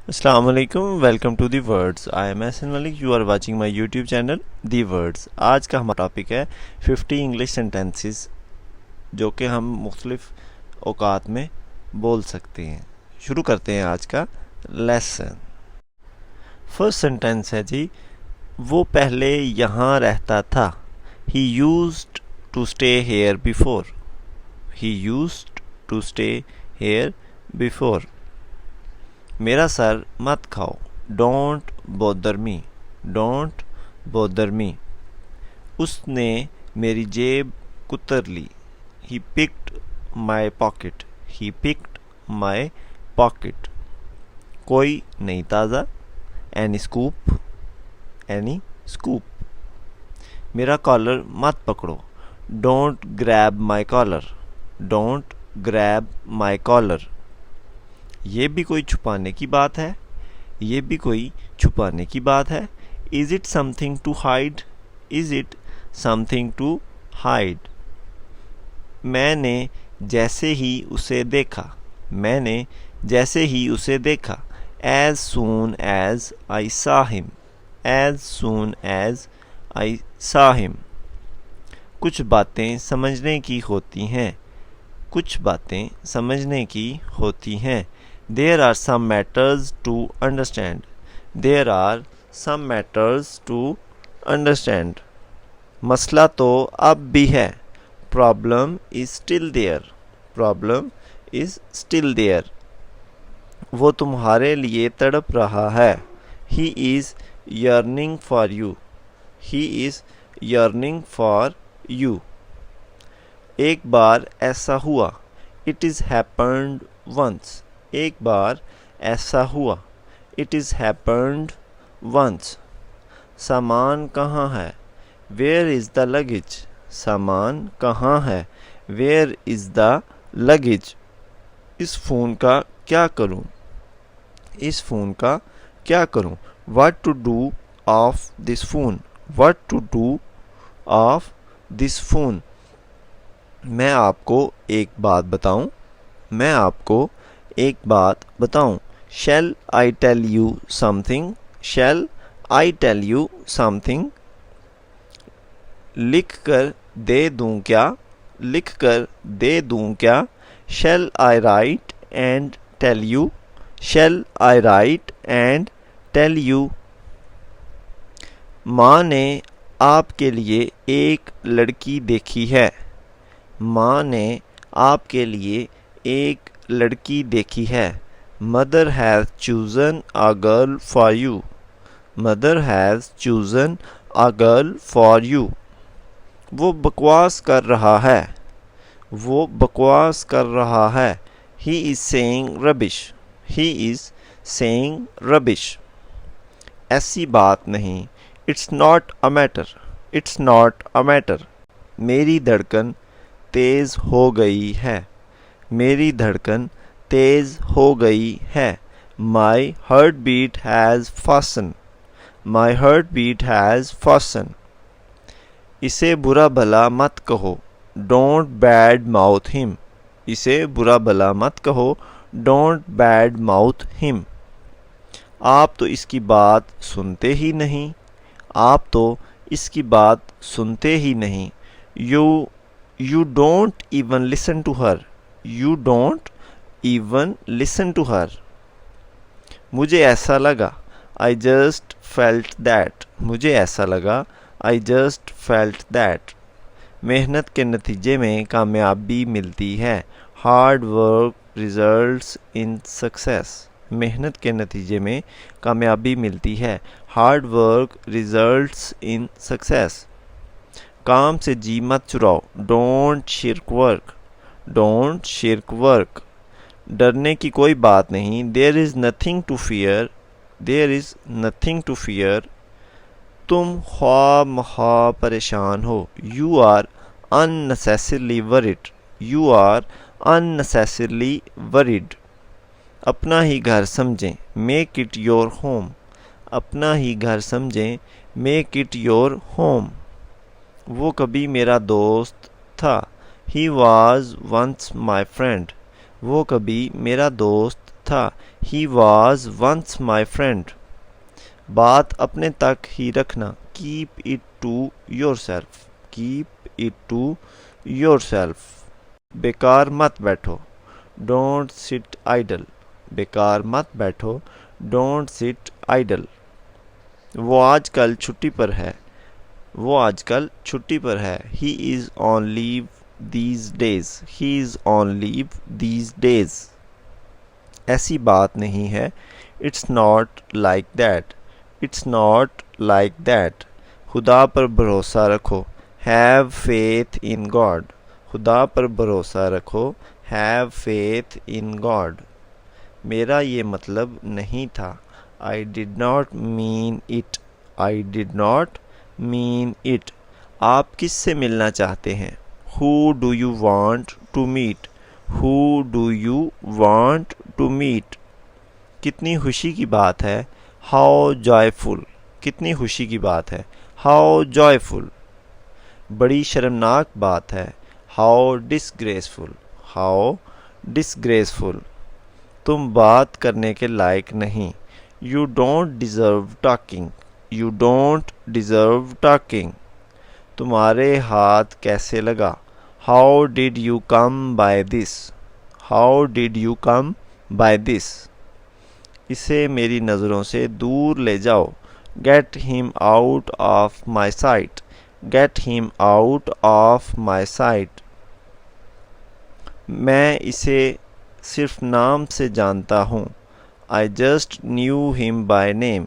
अस्सलाम वालेकुम, welcome to the words. I am Ehsan Malik, you are watching my YouTube channel the words. आज का हमारा टॉपिक है 50 इंग्लिश सेंटेंसेस जो कि हम मुख्तलिफ औकात में बोल सकते हैं। शुरू करते हैं आज का लेसन। फर्स्ट सेंटेंस है जी, वो पहले यहाँ रहता था। He used to stay here before. He used to stay here before. मेरा सर मत खाओ। Don't bother me. Don't bother me. उसने मेरी जेब कुतर ली। He picked my pocket. He picked my pocket. कोई नहीं ताज़ा। Any scoop. Any scoop. मेरा कॉलर मत पकड़ो। Don't grab my collar. Don't grab my collar. ये भी कोई छुपाने की बात है। ये भी कोई छुपाने की बात है। Is it something to hide. Is it something to hide. मैंने जैसे ही उसे देखा। मैंने जैसे ही उसे देखा। As soon as I saw him. As soon as I saw him. कुछ बातें समझने की होती हैं। कुछ बातें समझने की होती हैं। There are some matters to understand. There are some matters to understand. मसला तो अब भी है। Problem is still there. Problem is still there. वो तुम्हारे लिए तड़प रहा है। He is yearning for you. He is yearning for you. एक बार ऐसा हुआ। It is happened once. एक बार ऐसा हुआ। It is happened once. सामान कहाँ है? Where is the luggage? सामान कहाँ है? Where is the luggage? इस फ़ोन का क्या करूं? इस फ़ोन का क्या करूं? What to do of this phone? What to do of this phone? मैं आपको एक बात बताऊं। मैं आपको एक बात बताऊं। Shall I tell you something? Shall I tell you something? लिख कर दे दूं क्या? लिख कर दे दूं क्या? Shall I write and tell you? Shall I write and tell you? माँ ने आपके लिए एक लड़की देखी है। माँ ने आपके लिए एक लड़की देखी है। Mother has chosen a girl for you. Mother has chosen a girl for you. वो बकवास कर रहा है। वो बकवास कर रहा है। He is saying rubbish. He is saying rubbish. ऐसी बात नहीं। It's not a matter. It's not a matter. मेरी धड़कन तेज़ हो गई है। मेरी धड़कन तेज़ हो गई है। My heartbeat has fastened. My heartbeat has fastened. इसे बुरा भला मत कहो। Don't bad mouth him. इसे बुरा भला मत कहो। Don't bad mouth him. आप तो इसकी बात सुनते ही नहीं। आप तो इसकी बात सुनते ही नहीं। You don't even listen to her. You don't even listen to her. मुझे ऐसा लगा। I just felt that. मुझे ऐसा लगा। I just felt that. मेहनत के नतीजे में कामयाबी मिलती है। Hard work results in success. मेहनत के नतीजे में कामयाबी मिलती है। Hard work results in success. काम से जी मत चुराओ। Don't shirk work. Don't shirk work. डरने की कोई बात नहीं। There is nothing to fear. There is nothing to fear. तुम ख्वाह परेशान हो। You are unnecessarily worried. You are unnecessarily worried. अपना ही घर समझें। Make it your home. अपना ही घर समझें। Make it your home. वो कभी मेरा दोस्त था। He was once my friend. वो कभी मेरा दोस्त था। He was once my friend. बात अपने तक ही रखना। Keep it to yourself. Keep it to yourself. बेकार मत बैठो। Don't sit idle. बेकार मत बैठो। Don't sit idle. वो आजकल छुट्टी पर है। वो आजकल छुट्टी पर है। He is on leave these days. He is on leave these days. ऐसी बात नहीं है। It's not like that. It's not like that. खुदा पर भरोसा रखो। Have faith in God. खुदा पर भरोसा रखो। Have faith in God. मेरा ये मतलब नहीं था। I did not mean it. I did not mean it. आप किससे मिलना चाहते हैं? Who do you want to meet. Who do you want to meet. कितनी खुशी की बात है। How joyful. कितनी खुशी की बात है। How joyful. बड़ी शर्मनाक बात है। How disgraceful. How disgraceful. तुम बात करने के लायक नहीं। You don't deserve talking. You don't deserve talking. तुम्हारे हाथ कैसे लगा। How did you come by this. How did you come by this. इसे मेरी नज़रों से दूर ले जाओ। Get him out of my site. Gate him out of my site. मैं इसे सिर्फ नाम से जानता हूँ। I just knew him by name.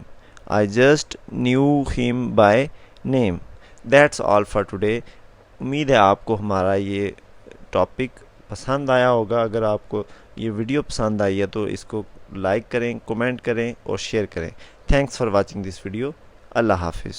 I just knew him by name. That's all for today. उम्मीद है आपको हमारा ये टॉपिक पसंद आया होगा। अगर आपको ये वीडियो पसंद आई है तो इसको लाइक करें, कमेंट करें और शेयर करें। Thanks for watching this video. अल्लाह हाफिज़।